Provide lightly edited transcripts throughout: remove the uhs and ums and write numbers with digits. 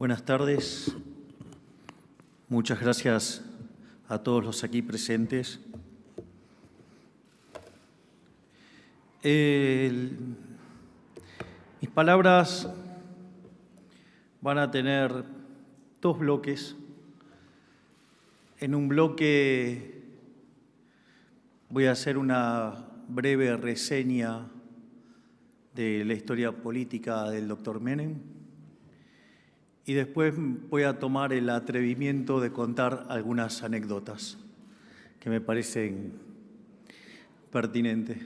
Buenas tardes. Muchas gracias a todos los aquí presentes. Mis palabras van a tener dos bloques. En un bloque voy a hacer una breve reseña de la historia política del doctor Menem y después voy a tomar el atrevimiento de contar algunas anécdotas que me parecen pertinentes.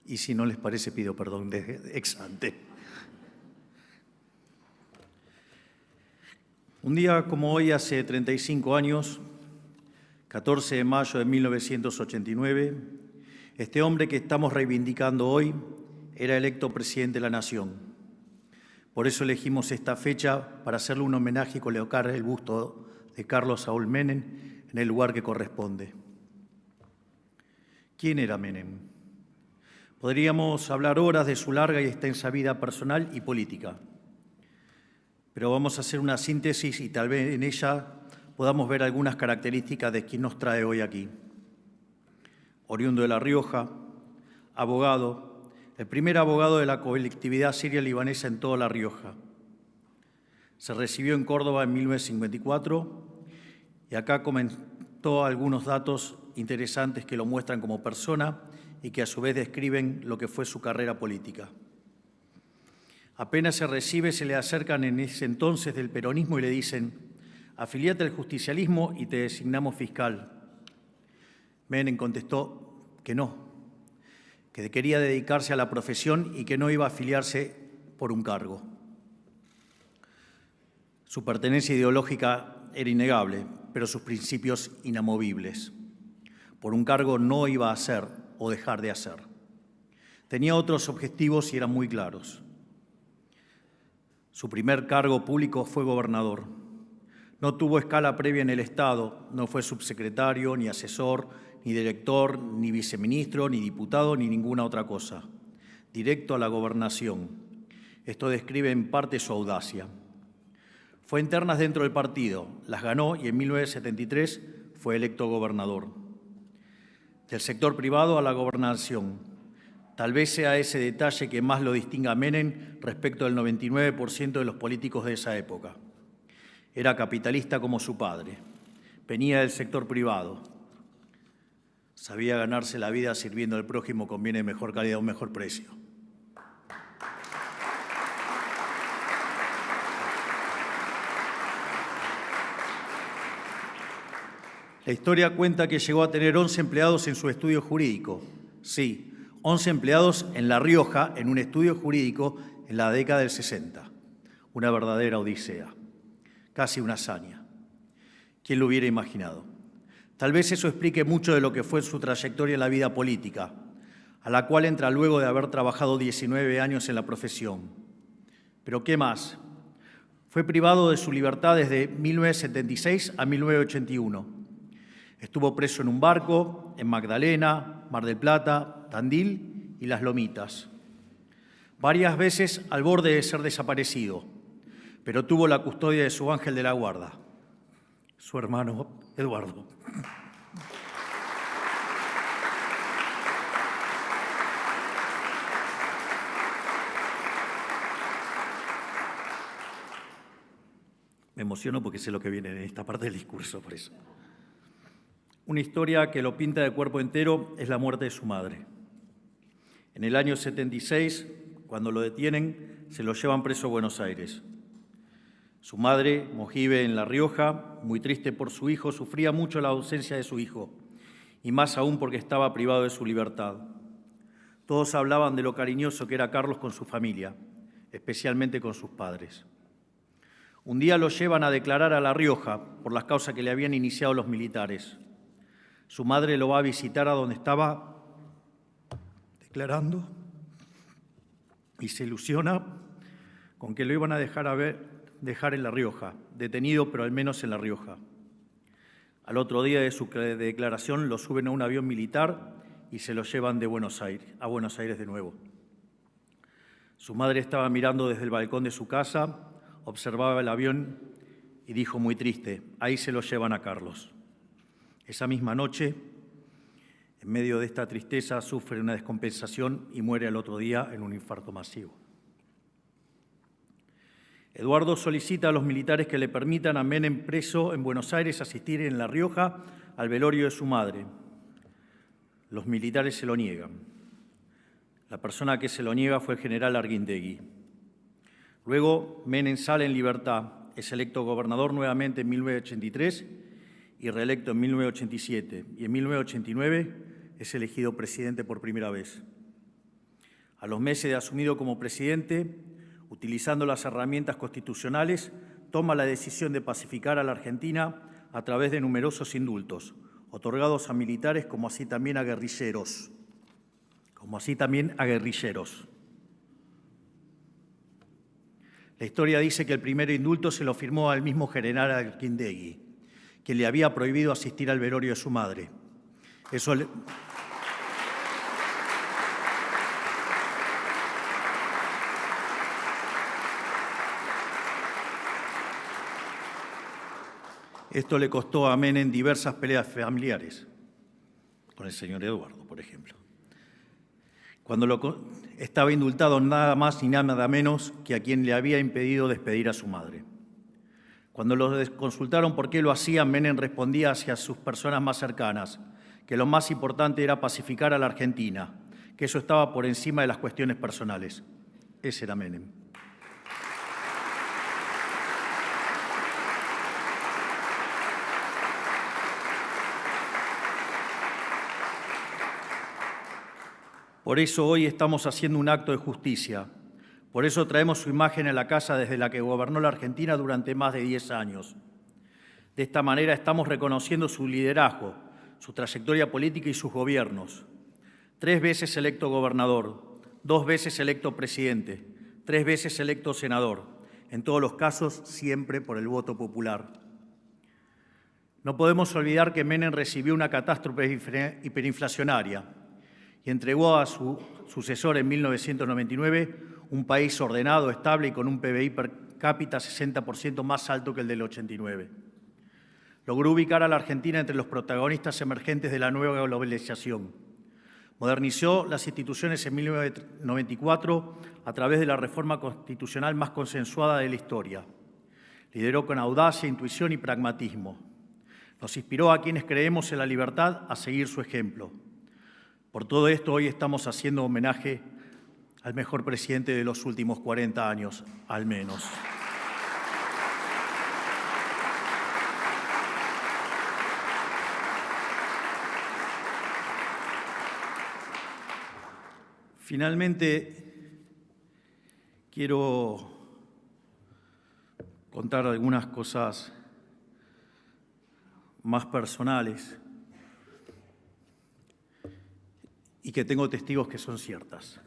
Y si no les parece, pido perdón de ex ante. Un día como hoy, hace 35 años, 14 de mayo de 1989, este hombre que estamos reivindicando hoy era electo presidente de la Nación. Por eso elegimos esta fecha para hacerle un homenaje y colocar el busto de Carlos Saúl Menem en el lugar que corresponde. ¿Quién era Menem? Podríamos hablar horas de su larga y extensa vida personal y política, pero vamos a hacer una síntesis y tal vez en ella podamos ver algunas características de quien nos trae hoy aquí. Oriundo de La Rioja, abogado, el primer abogado de la colectividad siria libanesa en toda La Rioja. Se recibió en Córdoba en 1954 y acá comentó algunos datos interesantes que lo muestran como persona y que a su vez describen lo que fue su carrera política. Apenas se recibe, se le acercan en ese entonces del peronismo y le dicen: afiliate al justicialismo y te designamos fiscal. Menem contestó que no, que quería dedicarse a la profesión y que no iba a afiliarse por un cargo. Su pertenencia ideológica era innegable, pero sus principios inamovibles. Por un cargo no iba a hacer o dejar de hacer. Tenía otros objetivos y eran muy claros. Su primer cargo público fue gobernador. No tuvo escala previa en el Estado, no fue subsecretario, ni asesor, ni director, ni viceministro, ni diputado, ni ninguna otra cosa. Directo a la gobernación. Esto describe en parte su audacia. Fue internas dentro del partido, las ganó y en 1973 fue electo gobernador. Del sector privado a la gobernación. Tal vez sea ese detalle que más lo distinga a Menem respecto del 99% de los políticos de esa época. Era capitalista como su padre. Venía del sector privado. Sabía ganarse la vida sirviendo al prójimo con bienes de mejor calidad a un mejor precio. La historia cuenta que llegó a tener 11 empleados en su estudio jurídico. Sí, 11 empleados en La Rioja, en un estudio jurídico en la década del 60. Una verdadera odisea, casi una hazaña. ¿Quién lo hubiera imaginado? Tal vez eso explique mucho de lo que fue su trayectoria en la vida política, a la cual entra luego de haber trabajado 19 años en la profesión. ¿Pero qué más? Fue privado de su libertad desde 1976 a 1981. Estuvo preso en un barco, en Magdalena, Mar del Plata, Tandil y Las Lomitas. Varias veces al borde de ser desaparecido, pero tuvo la custodia de su ángel de la guarda, su hermano Eduardo. Me emociono porque sé lo que viene en esta parte del discurso, por eso. Una historia que lo pinta de cuerpo entero es la muerte de su madre. En el año 76, cuando lo detienen, se lo llevan preso a Buenos Aires. Su madre, Mojibe, en La Rioja, muy triste por su hijo, sufría mucho la ausencia de su hijo, y más aún porque estaba privado de su libertad. Todos hablaban de lo cariñoso que era Carlos con su familia, especialmente con sus padres. Un día lo llevan a declarar a La Rioja por las causas que le habían iniciado los militares. Su madre lo va a visitar a donde estaba declarando y se ilusiona con que lo iban a dejar en La Rioja, detenido pero al menos en La Rioja. Al otro día de su declaración lo suben a un avión militar y se lo llevan a Buenos Aires de nuevo. Su madre estaba mirando desde el balcón de su casa, observaba el avión y dijo muy triste: ahí se lo llevan a Carlos. Esa misma noche, en medio de esta tristeza, sufre una descompensación y muere al otro día en un infarto masivo. Eduardo solicita a los militares que le permitan a Menem, preso en Buenos Aires, asistir en La Rioja al velorio de su madre. Los militares se lo niegan. La persona que se lo niega fue el general Arguindegui. Luego, Menem sale en libertad, es electo gobernador nuevamente en 1983 y reelecto en 1987. Y en 1989 es elegido presidente por primera vez. A los meses de asumido como presidente, utilizando las herramientas constitucionales, toma la decisión de pacificar a la Argentina a través de numerosos indultos, otorgados a militares como así también a guerrilleros. La historia dice que el primer indulto se lo firmó al mismo general Arguindegui, que le había prohibido asistir al velorio de su madre. Esto le costó a Menem diversas peleas familiares, con el señor Eduardo, por ejemplo, cuando estaba indultado nada más ni nada menos que a quien le había impedido despedir a su madre. Cuando los consultaron por qué lo hacían, Menem respondía hacia sus personas más cercanas que lo más importante era pacificar a la Argentina, que eso estaba por encima de las cuestiones personales. Ese era Menem. Por eso hoy estamos haciendo un acto de justicia. Por eso traemos su imagen a la casa desde la que gobernó la Argentina durante más de 10 años. De esta manera estamos reconociendo su liderazgo, su trayectoria política y sus gobiernos. 3 veces electo gobernador, 2 veces electo presidente, 3 veces electo senador. En todos los casos, siempre por el voto popular. No podemos olvidar que Menem recibió una catástrofe hiperinflacionaria y entregó a su sucesor en 1999 un país ordenado, estable y con un PBI per cápita 60% más alto que el del 89. Logró ubicar a la Argentina entre los protagonistas emergentes de la nueva globalización. Modernizó las instituciones en 1994 a través de la reforma constitucional más consensuada de la historia. Lideró con audacia, intuición y pragmatismo. Nos inspiró a quienes creemos en la libertad a seguir su ejemplo. Por todo esto, hoy estamos haciendo homenaje al mejor presidente de los últimos 40 años, al menos. Finalmente, quiero contar algunas cosas más personales y que tengo testigos que son ciertas.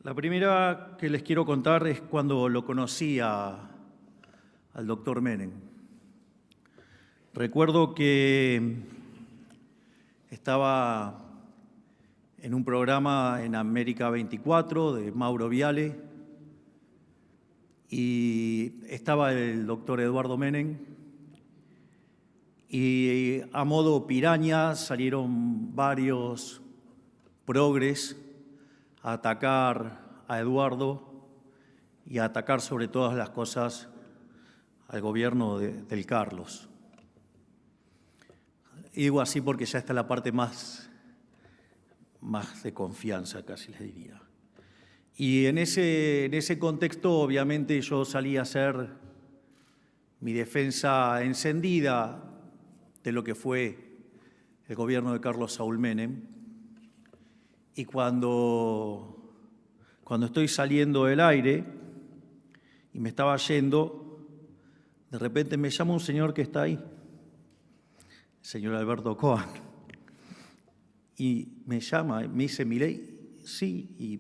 La primera que les quiero contar es cuando lo conocí al doctor Menem. Recuerdo que estaba en un programa en América 24 de Mauro Viale y estaba el doctor Eduardo Menem y a modo piraña salieron varios progres a atacar a Eduardo y a atacar sobre todas las cosas al gobierno del Carlos. Y digo así porque ya está la parte más de confianza, casi les diría. Y en ese contexto, obviamente, yo salí a hacer mi defensa encendida de lo que fue el gobierno de Carlos Saúl Menem. Y cuando estoy saliendo del aire y me estaba yendo, de repente me llama un señor que está ahí, el señor Alberto Cohen, y me llama, me dice: Milei, sí, y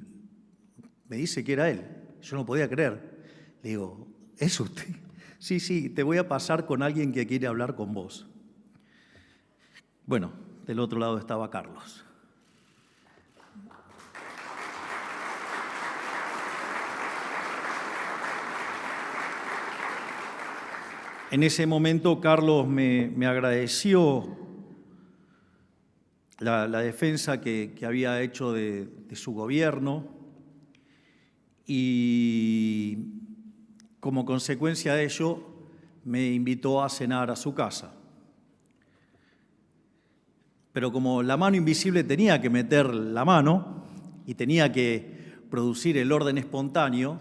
me dice que era él. Yo no podía creer. Le digo: ¿es usted? Sí, te voy a pasar con alguien que quiere hablar con vos. Bueno, del otro lado estaba Carlos. En ese momento Carlos me agradeció la defensa que había hecho de su gobierno y como consecuencia de ello me invitó a cenar a su casa. Pero como la mano invisible tenía que meter la mano y tenía que producir el orden espontáneo,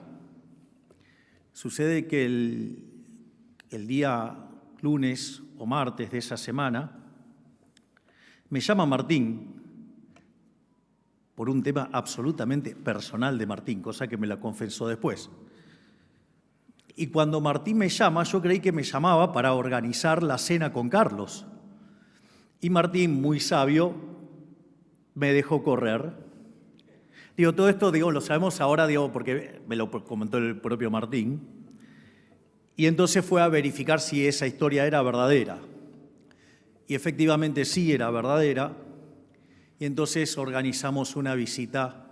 sucede que el día lunes o martes de esa semana me llama Martín por un tema absolutamente personal de Martín, cosa que me la confesó después. Y cuando Martín me llama, yo creí que me llamaba para organizar la cena con Carlos. Y Martín, muy sabio, me dejó correr. Digo, todo esto, lo sabemos ahora, porque me lo comentó el propio Martín. Y entonces fue a verificar si esa historia era verdadera. Y efectivamente sí era verdadera. Y entonces organizamos una visita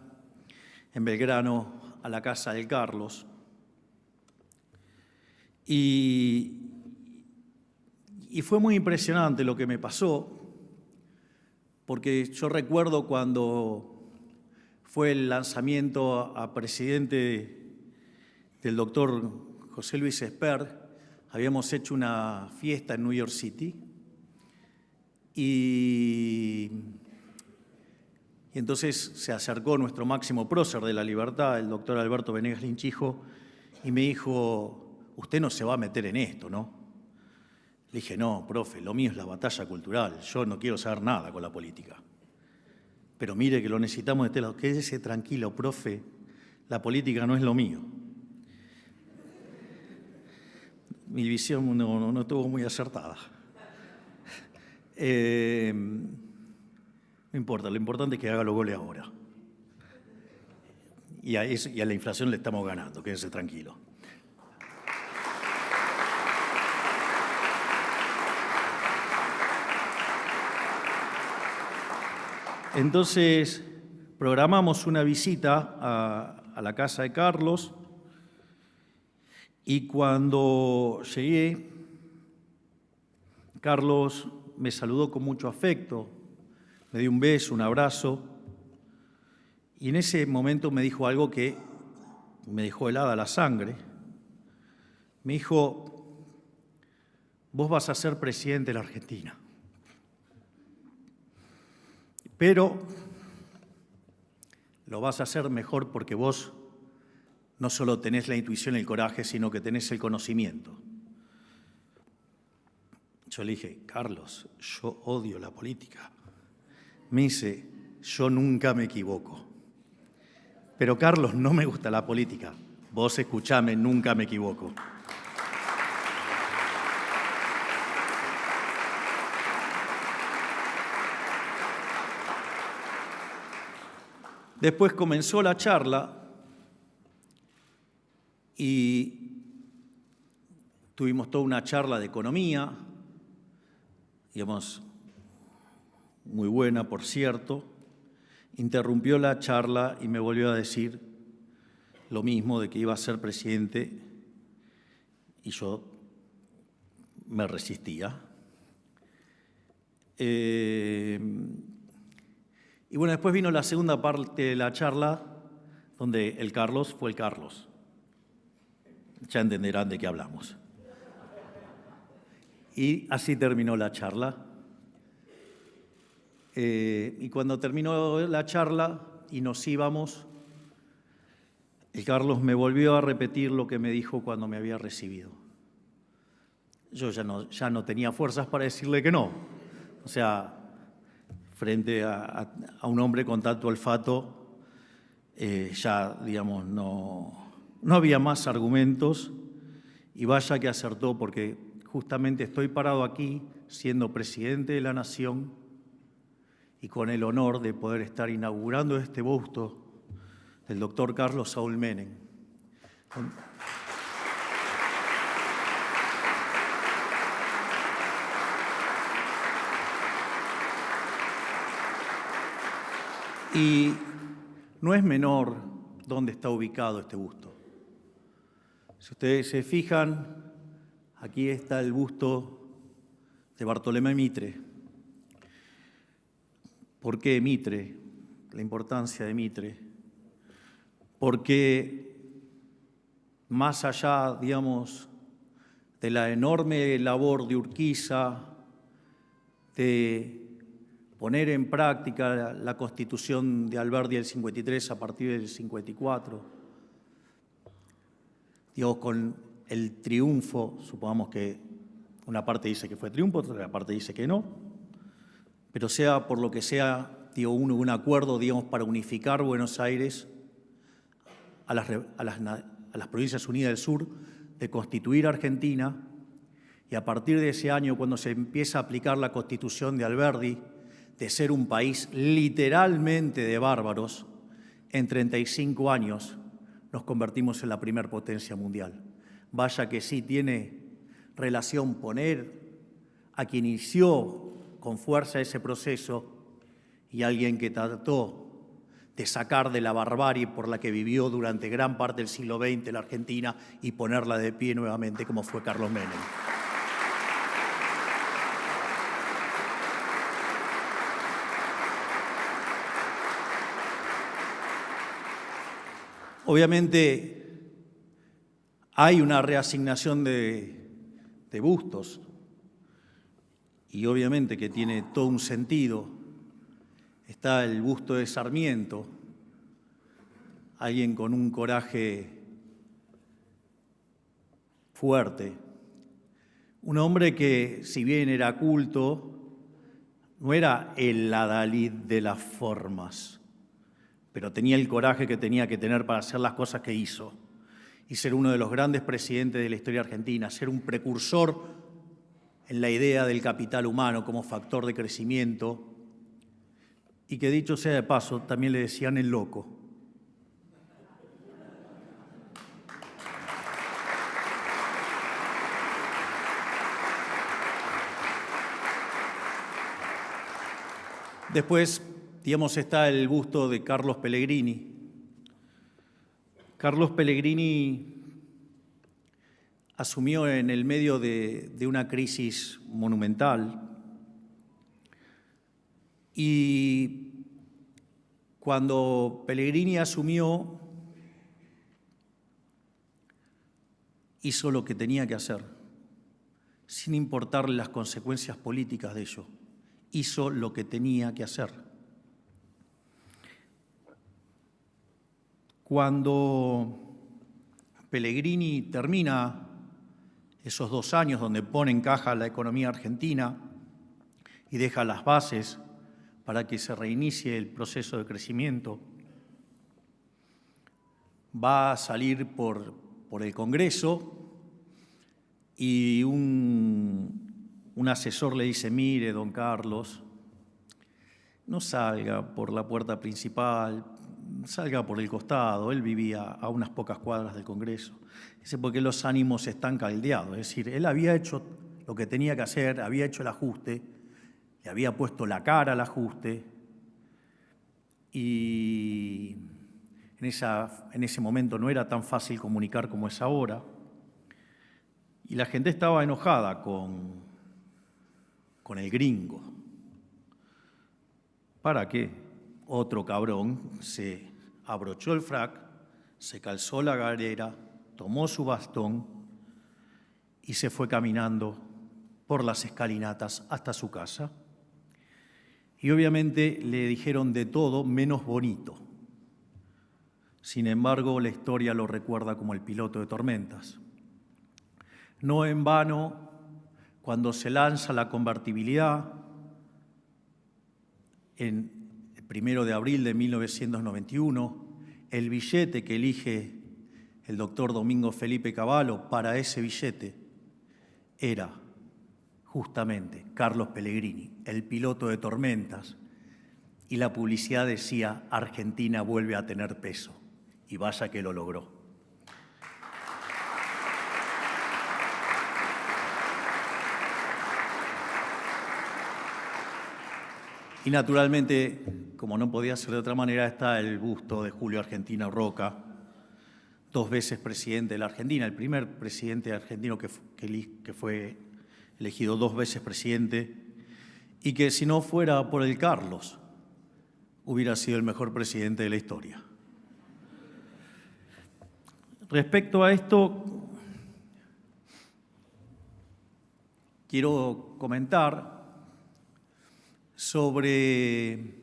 en Belgrano a la casa de Carlos. Y fue muy impresionante lo que me pasó, porque yo recuerdo cuando fue el lanzamiento a presidente del doctor José Luis Esper, habíamos hecho una fiesta en New York City y entonces se acercó nuestro máximo prócer de la libertad, el doctor Alberto Venegas Linchijo, y me dijo: usted no se va a meter en esto, ¿no? Le dije: no, profe, lo mío es la batalla cultural, yo no quiero saber nada con la política. Pero mire que lo necesitamos de este lado. Quédese tranquilo, profe, la política no es lo mío. Mi visión no estuvo muy acertada. No importa, lo importante es que haga los goles ahora. Y a la inflación le estamos ganando, quédese tranquilo. Entonces, programamos una visita a la casa de Carlos y cuando llegué, Carlos me saludó con mucho afecto, me dio un beso, un abrazo, y en ese momento me dijo algo que me dejó helada la sangre. Me dijo: vos vas a ser presidente de la Argentina. Pero lo vas a hacer mejor porque vos no solo tenés la intuición y el coraje, sino que tenés el conocimiento. Yo le dije: Carlos, yo odio la política. Me dice: yo nunca me equivoco. Pero Carlos, no me gusta la política. Vos escuchame, nunca me equivoco. Después comenzó la charla y tuvimos toda una charla de economía, digamos, muy buena, por cierto. Interrumpió la charla y me volvió a decir lo mismo, de que iba a ser presidente, y yo me resistía. Y bueno, después vino la segunda parte de la charla, donde el Carlos fue el Carlos. Ya entenderán de qué hablamos. Y así terminó la charla. Y cuando terminó la charla y nos íbamos, el Carlos me volvió a repetir lo que me dijo cuando me había recibido. Yo ya no tenía fuerzas para decirle que no. O sea, frente a un hombre con tanto olfato, ya, digamos, no había más argumentos, y vaya que acertó, porque justamente estoy parado aquí siendo presidente de la Nación y con el honor de poder estar inaugurando este busto del doctor Carlos Saúl Menem. Y no es menor dónde está ubicado este busto. Si ustedes se fijan, Aquí está el busto de Bartolomé Mitre. ¿Por qué Mitre? La importancia de Mitre. Porque más allá, digamos, de la enorme labor de Urquiza, de poner en práctica la Constitución de Alberdi del 53 a partir del 54, digo, con el triunfo, supongamos que una parte dice que fue triunfo, otra parte dice que no, pero sea por lo que sea, digo, un acuerdo, digamos, para unificar Buenos Aires a las Provincias Unidas del Sur, de constituir Argentina, y a partir de ese año, cuando se empieza a aplicar la Constitución de Alberdi, de ser un país literalmente de bárbaros, en 35 años nos convertimos en la primer potencia mundial. Vaya que sí tiene relación poner a quien inició con fuerza ese proceso y alguien que trató de sacar de la barbarie por la que vivió durante gran parte del siglo XX la Argentina y ponerla de pie nuevamente, como fue Carlos Menem. Obviamente hay una reasignación de bustos y obviamente que tiene todo un sentido. Está el busto de Sarmiento, alguien con un coraje fuerte, un hombre que, si bien era culto, no era el adalid de las formas, pero tenía el coraje que tenía que tener para hacer las cosas que hizo y ser uno de los grandes presidentes de la historia argentina, ser un precursor en la idea del capital humano como factor de crecimiento y que, dicho sea de paso, también le decían el loco. Después, digamos, está el busto de Carlos Pellegrini. Carlos Pellegrini asumió en el medio de una crisis monumental y cuando Pellegrini asumió, hizo lo que tenía que hacer, sin importarle las consecuencias políticas de ello. Hizo lo que tenía que hacer. Cuando Pellegrini termina esos 2 años donde pone en caja la economía argentina y deja las bases para que se reinicie el proceso de crecimiento, va a salir por el Congreso y un asesor le dice: mire, don Carlos, no salga por la puerta principal, salga por el costado. Él vivía a unas pocas cuadras del Congreso. Dice, porque los ánimos están caldeados. Es decir, él había hecho lo que tenía que hacer, había hecho el ajuste, le había puesto la cara al ajuste y en ese momento no era tan fácil comunicar como es ahora. Y la gente estaba enojada con el gringo. ¿Para qué? Otro cabrón se abrochó el frac, se calzó la galera, tomó su bastón y se fue caminando por las escalinatas hasta su casa. Y obviamente le dijeron de todo menos bonito. Sin embargo, la historia lo recuerda como el piloto de tormentas. No en vano, cuando se lanza la convertibilidad, en el 1 de abril de 1991, el billete que elige el doctor Domingo Felipe Cavallo para ese billete era justamente Carlos Pellegrini, el piloto de tormentas, y la publicidad decía: Argentina vuelve a tener peso, y vaya que lo logró. Y naturalmente, como no podía ser de otra manera, está el busto de Julio Argentino Roca, 2 veces presidente de la Argentina, el primer presidente argentino que fue elegido 2 veces presidente, y que si no fuera por el Carlos, hubiera sido el mejor presidente de la historia. Respecto a esto, quiero comentar sobre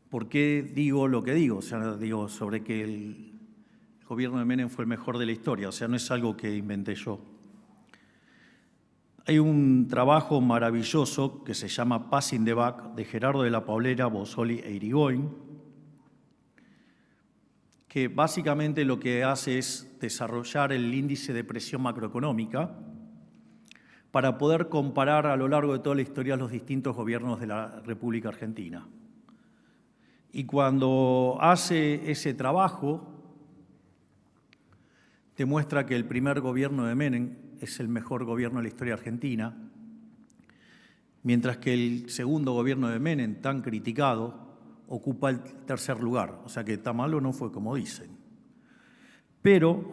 por qué digo lo que digo, o sea, digo sobre que el gobierno de Menem fue el mejor de la historia, o sea, no es algo que inventé yo. Hay un trabajo maravilloso que se llama Passing the Buck, de Gerardo de la Paulera, Bozzoli e Irigoyen, que básicamente lo que hace es desarrollar el índice de presión macroeconómica para poder comparar a lo largo de toda la historia los distintos gobiernos de la República Argentina. Y cuando hace ese trabajo, demuestra que el primer gobierno de Menem es el mejor gobierno de la historia argentina, mientras que el segundo gobierno de Menem, tan criticado, ocupa el tercer lugar. O sea que tan malo no fue como dicen. Pero,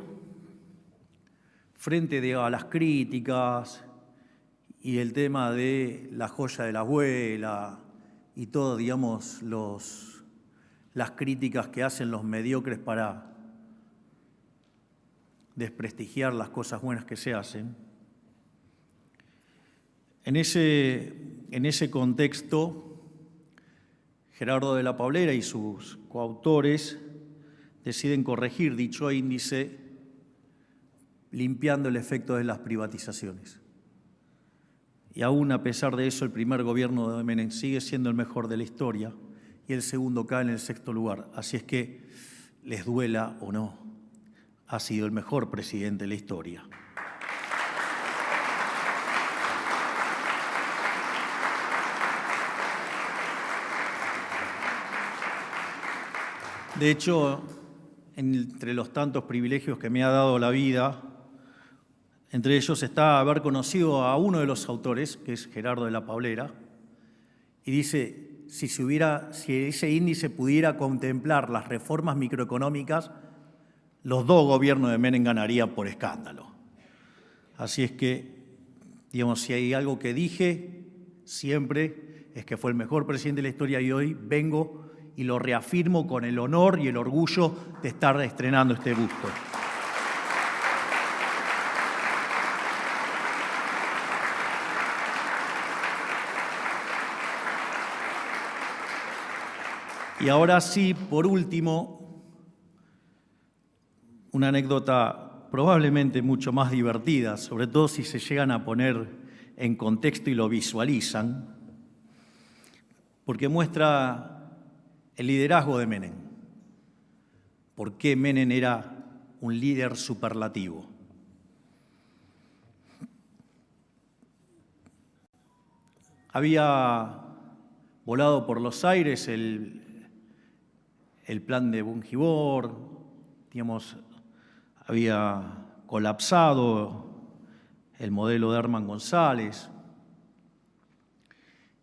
frente a las críticas y el tema de la joya de la abuela y todo, digamos, las críticas que hacen los mediocres para desprestigiar las cosas buenas que se hacen. En ese contexto, Gerardo de la Paulera y sus coautores deciden corregir dicho índice limpiando el efecto de las privatizaciones. Y aún a pesar de eso, el primer gobierno de Menem sigue siendo el mejor de la historia y el segundo cae en el 6º lugar. Así es que, les duela o no, ha sido el mejor presidente de la historia. De hecho, entre los tantos privilegios que me ha dado la vida, entre ellos está haber conocido a uno de los autores, que es Gerardo de la Paulera, y dice, si ese índice pudiera contemplar las reformas microeconómicas, los 2 gobiernos de Menem ganarían por escándalo. Así es que, digamos, si hay algo que dije siempre es que fue el mejor presidente de la historia y hoy vengo y lo reafirmo con el honor y el orgullo de estar estrenando este busto. Y ahora sí, por último, una anécdota probablemente mucho más divertida, sobre todo si se llegan a poner en contexto y lo visualizan, porque muestra el liderazgo de Menem. ¿Por qué Menem era un líder superlativo? Había volado por los aires el plan de Bungibor, digamos, había colapsado el modelo de Herman González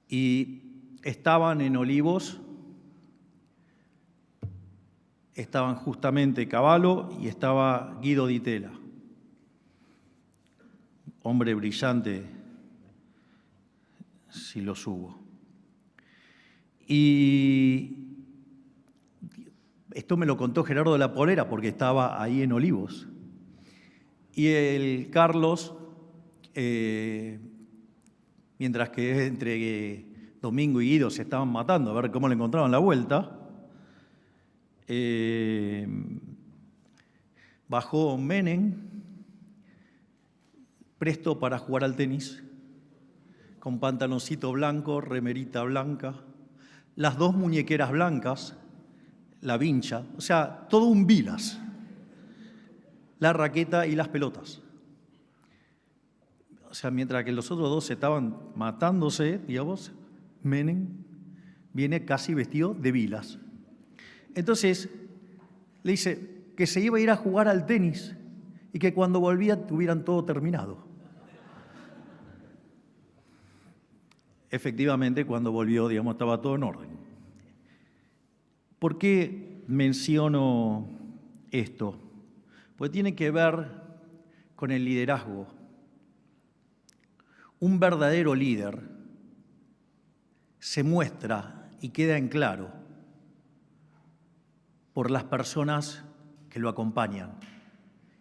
y estaban en Olivos, estaban justamente Cavallo y estaba Guido Di Tella, hombre brillante, si los hubo. Y esto me lo contó Gerardo de la Paulera porque estaba ahí en Olivos. Y el Carlos, mientras que entre Domingo y Guido se estaban matando a ver cómo le encontraban la vuelta, bajó Menem, presto para jugar al tenis, con pantaloncito blanco, remerita blanca, las 2 muñequeras blancas, la vincha, o sea, todo un Vilas, la raqueta y las pelotas. O sea, mientras que los otros 2 estaban matándose, digamos, Menem viene casi vestido de Vilas. Entonces, le dice que se iba a ir a jugar al tenis y que cuando volvía tuvieran todo terminado. Efectivamente, cuando volvió, digamos, estaba todo en orden. ¿Por qué menciono esto? porque tiene que ver con el liderazgo. Un verdadero líder se muestra y queda en claro por las personas que lo acompañan.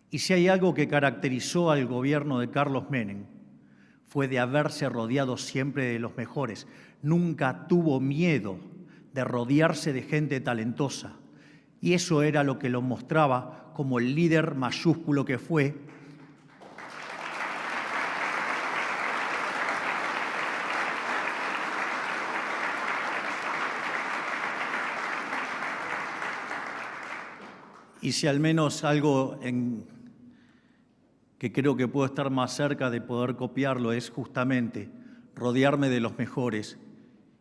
Y si hay algo que caracterizó al gobierno de Carlos Menem, fue de haberse rodeado siempre de los mejores. Nunca tuvo miedo de rodearse de gente talentosa. Y eso era lo que lo mostraba como el líder mayúsculo que fue. Y si al menos algo que creo que puedo estar más cerca de poder copiarlo es justamente rodearme de los mejores,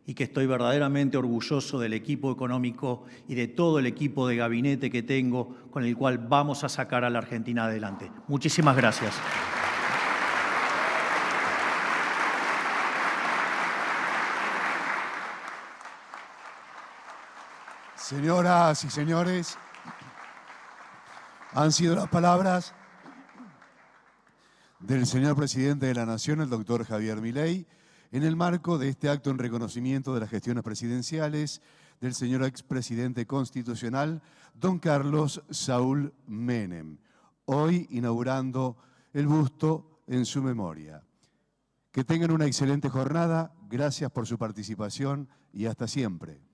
y que estoy verdaderamente orgulloso del equipo económico y de todo el equipo de gabinete que tengo, con el cual vamos a sacar a la Argentina adelante. Muchísimas gracias. Señoras y señores, han sido las palabras del señor presidente de la Nación, el doctor Javier Milei, en el marco de este acto en reconocimiento de las gestiones presidenciales del señor expresidente constitucional, don Carlos Saúl Menem, hoy inaugurando el busto en su memoria. Que tengan una excelente jornada, gracias por su participación y hasta siempre.